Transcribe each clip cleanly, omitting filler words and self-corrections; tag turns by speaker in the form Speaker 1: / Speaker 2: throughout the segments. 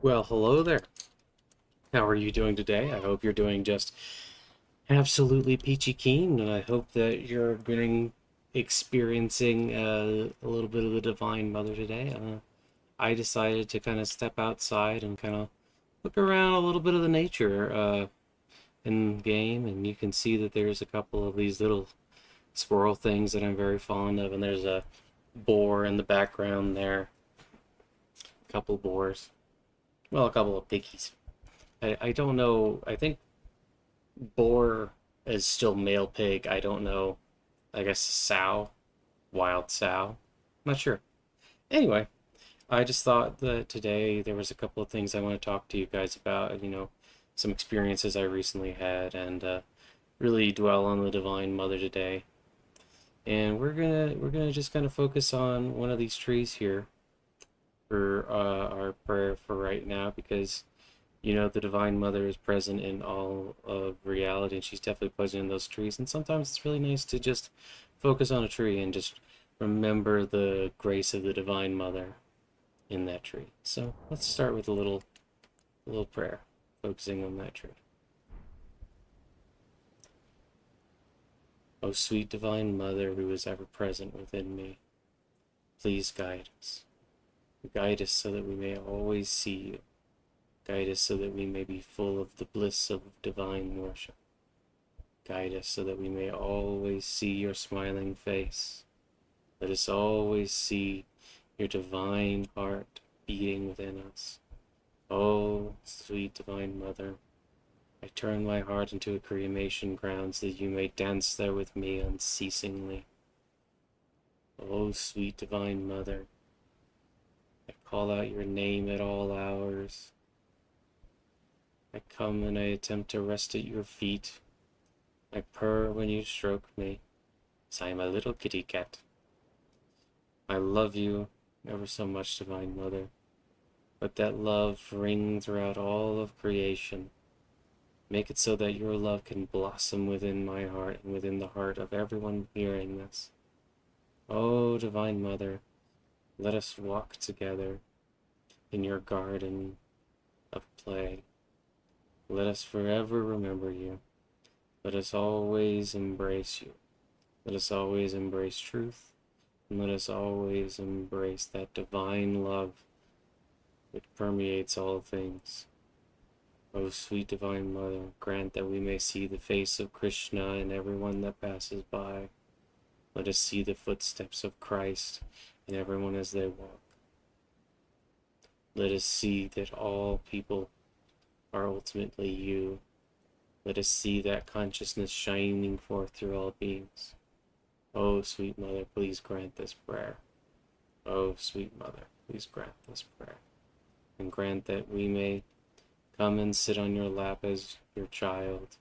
Speaker 1: Well, hello there. How are you doing today? I hope you're doing just absolutely peachy keen, and I hope that you're getting experiencing a little bit of the Divine Mother today. I decided to kind of step outside and kind of look around a little bit of the nature in game, and you can see that there's a couple of these little squirrel things that I'm very fond of, and there's a boar in the background there, a couple boars, well, a couple of piggies. I don't know. I think boar is still male pig. I don't know. I guess sow, wild sow. I'm not sure. Anyway, I just thought that today there was a couple of things I want to talk to you guys about, and some experiences I recently had, and really dwell on the Divine Mother today. And we're gonna just kind of focus on one of these trees here for our prayer for right now, because the Divine Mother is present in all of reality, and she's definitely present in those trees. And sometimes it's really nice to just focus on a tree and just remember the grace of the Divine Mother in that tree. So let's start with a little prayer, focusing on that tree. O sweet Divine Mother, who is ever present within me, please guide us. Guide us so that we may always see you. Guide us so that we may be full of the bliss of divine worship. Guide us so that we may always see your smiling face. Let us always see your divine heart beating within us. Oh, sweet Divine Mother, I turn my heart into a cremation ground so that you may dance there with me unceasingly. Oh, sweet Divine Mother, I call out your name at all hours. I come and I attempt to rest at your feet. I purr when you stroke me, 'cause I am a little kitty cat. I love you ever so much, Divine Mother. Let that love ring throughout all of creation. Make it so that your love can blossom within my heart and within the heart of everyone hearing this. Oh, Divine Mother, let us walk together in your garden of play. Let us forever remember you. Let us always embrace you. Let us always embrace truth. And let us always embrace that divine love which permeates all things. O sweet Divine Mother, grant that we may see the face of Krishna in everyone that passes by. Let us see the footsteps of Christ in everyone as they walk. Let us see that all people are ultimately you. Let us see that consciousness shining forth through all beings. Oh, sweet Mother, please grant this prayer. Oh, sweet Mother, please grant this prayer. And grant that we may come and sit on your lap as your child,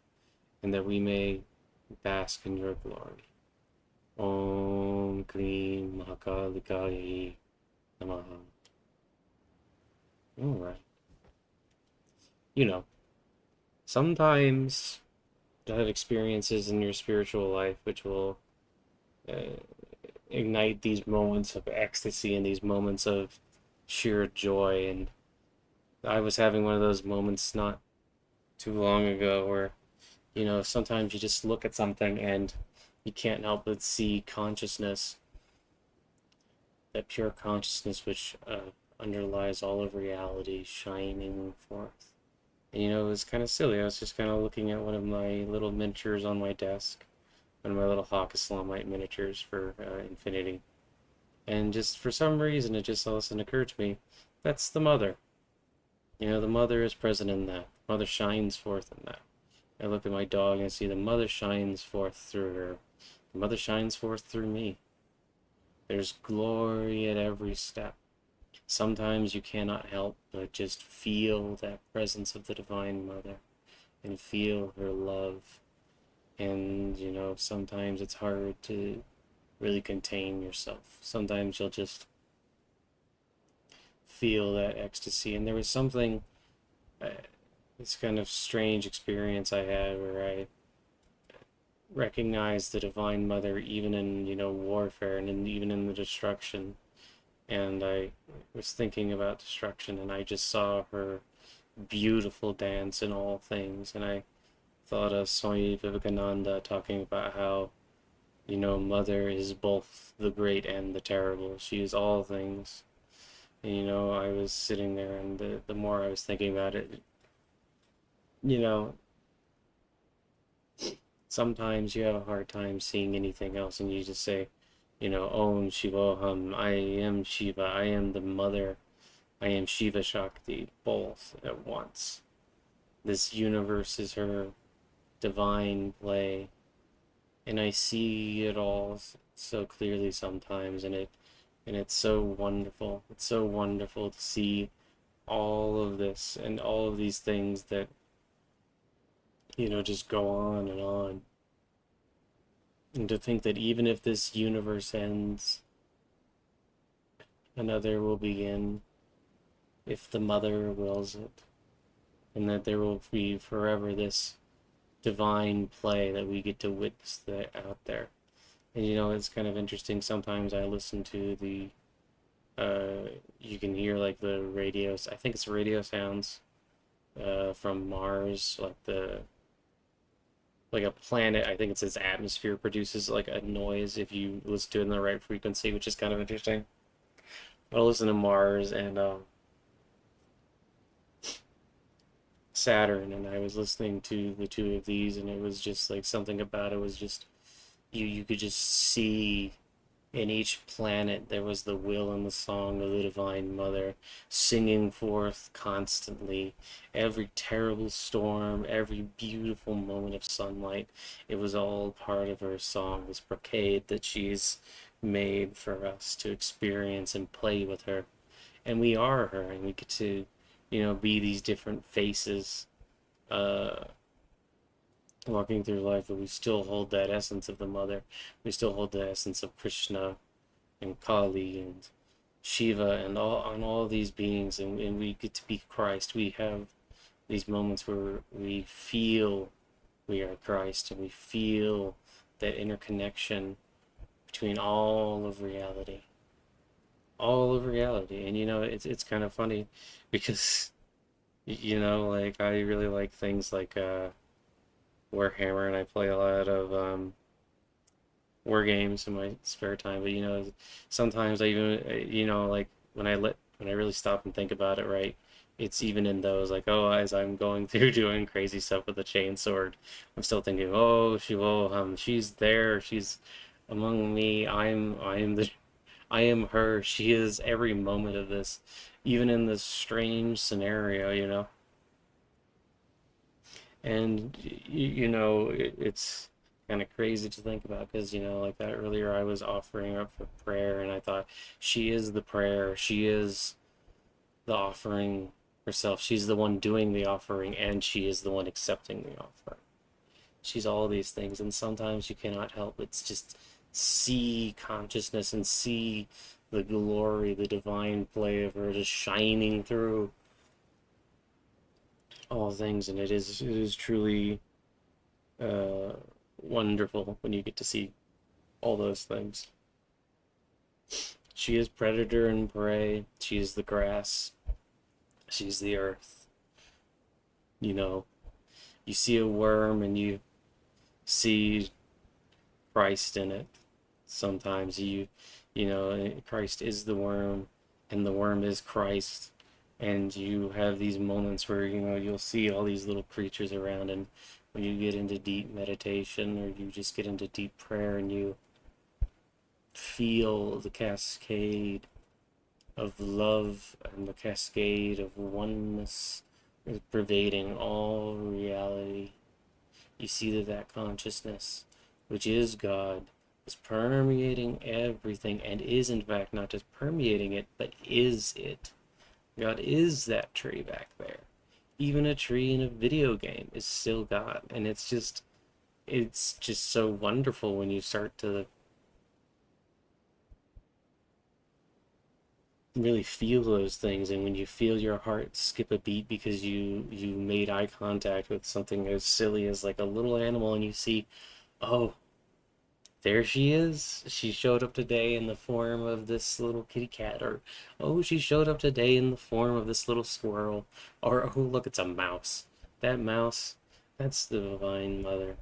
Speaker 1: and that we may bask in your glory. Om Klim Mahakalikaya Namaha. All right. You know, sometimes you'll have experiences in your spiritual life which will uh, ignite these moments of ecstasy and these moments of sheer joy. And I was having one of those moments not too long ago where, sometimes you just look at something and you can't help but see consciousness, that pure consciousness which underlies all of reality shining forth. And it was kind of silly. I was just kind of looking at one of my little miniatures on my desk, one of my little Hawk Islamite miniatures for Infinity. And just for some reason, it just all of a sudden occurred to me, that's the mother. The mother is present in that. The mother shines forth in that. I look at my dog and I see the mother shines forth through her. The mother shines forth through me. There's glory at every step. Sometimes you cannot help but just feel that presence of the Divine Mother and feel her love. And, sometimes it's hard to really contain yourself. Sometimes you'll just feel that ecstasy. And there was something, this kind of strange experience I had where I recognized the Divine Mother even in, warfare and even in the destruction. and I was thinking about destruction, and I just saw her beautiful dance in all things, and I thought of Swami Vivekananda talking about how, mother is both the great and the terrible. She is all things. And I was sitting there, and the more I was thinking about it, you know, sometimes you have a hard time seeing anything else, and you just say, Om Shivoham, I am Shiva, I am the mother, I am Shiva Shakti, both at once. This universe is her divine play, and I see it all so clearly sometimes, and it's so wonderful. It's so wonderful to see all of this and all of these things that, just go on and on. And to think that even if this universe ends, another will begin if the mother wills it, and that there will be forever this divine play that we get to witness out there. And it's kind of interesting. Sometimes I listen to you can hear like the radios. I think it's radio sounds from Mars, like a planet. I think it's its atmosphere produces like a noise if you listen to it in the right frequency, which is kind of interesting. I'll listen to Mars and Saturn, and I was listening to the two of these, and it was just like something about it was just you could just see in each planet there was the will and the song of the Divine Mother singing forth constantly. Every terrible storm, every beautiful moment of sunlight, it was all part of her song, this brocade that she's made for us to experience and play with her. And we are her, and we get to, be these different faces uh, walking through life, but we still hold that essence of the mother. We still hold the essence of Krishna and Kali and Shiva and all these beings, and we get to be Christ. We have these moments where we feel we are Christ, and we feel that interconnection between all of reality. And it's kind of funny because like I really like things like Warhammer, and I play a lot of war games in my spare time. But sometimes I even like when I really stop and think about it, right? It's even in those like, oh, as I'm going through doing crazy stuff with the chain sword, I'm still thinking, oh, she's there, she's among me. I am her. She is every moment of this, even in this strange scenario. And it's kind of crazy to think about because like that earlier I was offering up for prayer, and I thought she is the prayer, she is the offering herself, she's the one doing the offering, and she is the one accepting the offering. She's all these things, and sometimes you cannot help but just see consciousness and see the glory, the divine play of her just shining through all things. And it is truly uh, wonderful when you get to see all those things. She is predator and prey. She is the grass. She's the earth. You see a worm and you see Christ in it. Sometimes Christ is the worm, and the worm is Christ. And you have these moments where you'll see all these little creatures around, and when you get into deep meditation or you just get into deep prayer and you feel the cascade of love and the cascade of oneness pervading all reality, you see that consciousness, which is God, is permeating everything, and is in fact not just permeating it, but is it. God is that tree back there. Even a tree in a video game is still God. And it's just so wonderful when you start to really feel those things, and when you feel your heart skip a beat because you made eye contact with something as silly as like a little animal, and you see, oh, there she is. She showed up today in the form of this little kitty cat, or oh, she showed up today in the form of this little squirrel, or oh, look, it's a mouse. That mouse, that's the Divine Mother.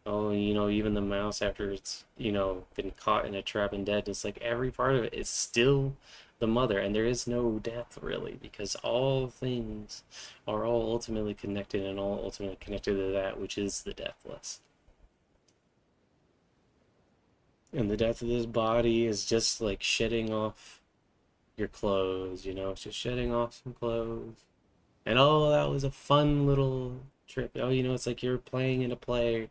Speaker 1: Oh, even the mouse after it's, been caught in a trap and dead, it's like every part of it is still the mother, and there is no death really, because all things are all ultimately connected and all ultimately connected to that which is the deathless. And the death of this body is just like shedding off your clothes, it's just shedding off some clothes. And oh, that was a fun little trip. Oh, it's like you're playing in a play.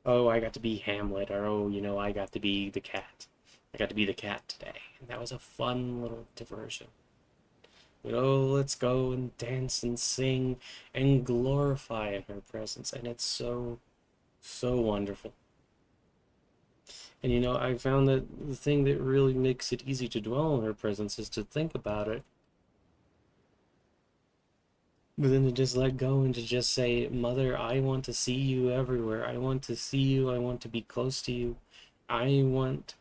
Speaker 1: Oh, I got to be Hamlet, or oh, I got to be the cat. I got to be the cat today. And that was a fun little diversion. But oh, let's go and dance and sing and glorify in her presence. And it's so, so wonderful. And I found that the thing that really makes it easy to dwell in her presence is to think about it, but then to just let go and to just say, Mother, I want to see you everywhere. I want to see you. I want to be close to you. I want,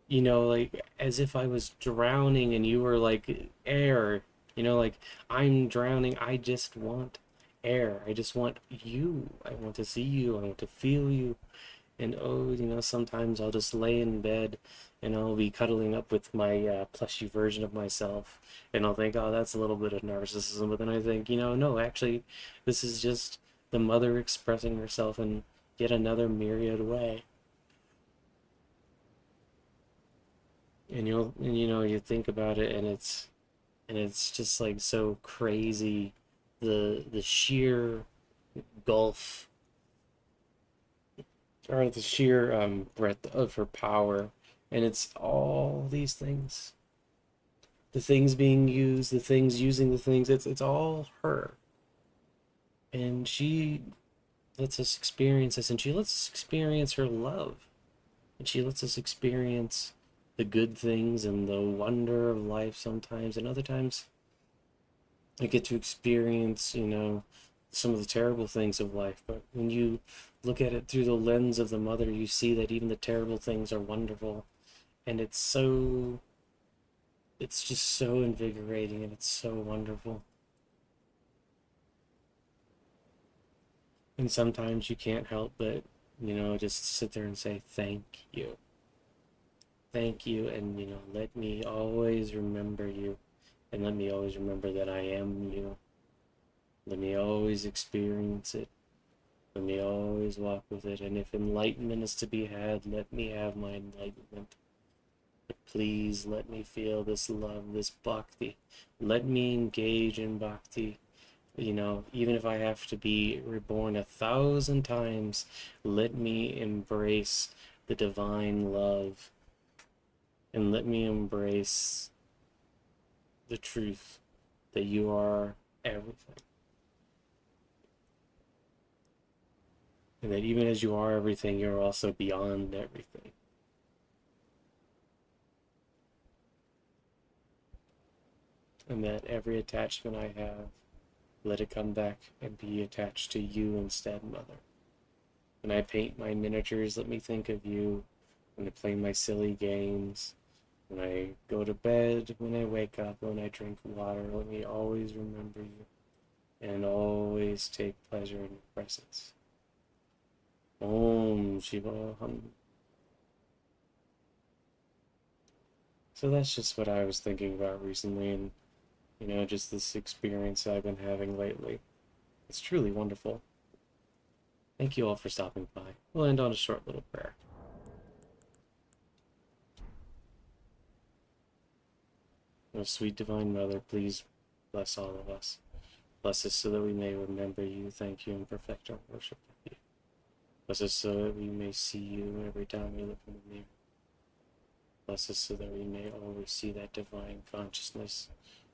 Speaker 1: like as if I was drowning and you were like air, like I'm drowning. I just want air. I just want you. I want to see you. I want to feel you. And oh, sometimes I'll just lay in bed and I'll be cuddling up with my plushy version of myself. And I'll think, oh, that's a little bit of narcissism. But then I think, no, actually, this is just the mother expressing herself in yet another myriad way. You think about it, and it's just like so crazy, the sheer gulf, or the sheer breadth of her power. And it's all these things, the things being used, the things using the things, it's all her. And she lets us experience this, and she lets us experience her love, and she lets us experience the good things and the wonder of life sometimes, and other times I get to experience, some of the terrible things of life. But when you look at it through the lens of the mother, you see that even the terrible things are wonderful. And it's just so invigorating, and it's so wonderful. And sometimes you can't help but, just sit there and say, thank you. Thank you. And, let me always remember you. And let me always remember that I am you. Let me always experience it. Let me always walk with it. And if enlightenment is to be had, let me have my enlightenment. But please let me feel this love, this bhakti. Let me engage in bhakti. Even if I have to be reborn 1,000 times, let me embrace the divine love. And let me embrace the truth that you are everything. And that even as you are everything, you're also beyond everything. And that every attachment I have, let it come back and be attached to you instead, Mother. When I paint my miniatures, let me think of you. When I play my silly games, when I go to bed, when I wake up, when I drink water, let me always remember you and always take pleasure in your presence. Om Shiva Hum. So that's just what I was thinking about recently, and just this experience I've been having lately. It's truly wonderful. Thank you all for stopping by. We'll end on a short little prayer. Oh, sweet Divine Mother, please bless all of us. Bless us so that we may remember you, thank you, and perfect our worship of you. Bless us so that we may see you every time we look in the mirror. Bless us so that we may always see that divine consciousness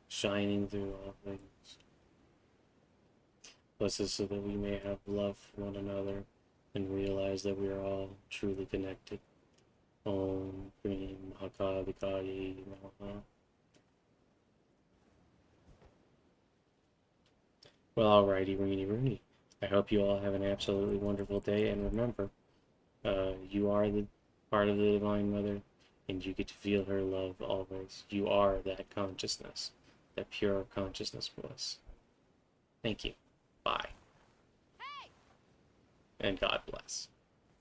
Speaker 1: shining through all things. Bless us so that we may have love for one another and realize that we are all truly connected. Om Krim Hakadikayi Namaha. Well, alrighty, Rooney. I hope you all have an absolutely wonderful day, and remember, you are the part of the Divine Mother, and you get to feel her love always. You are that consciousness, that pure consciousness bliss. Thank you. Bye. And God bless.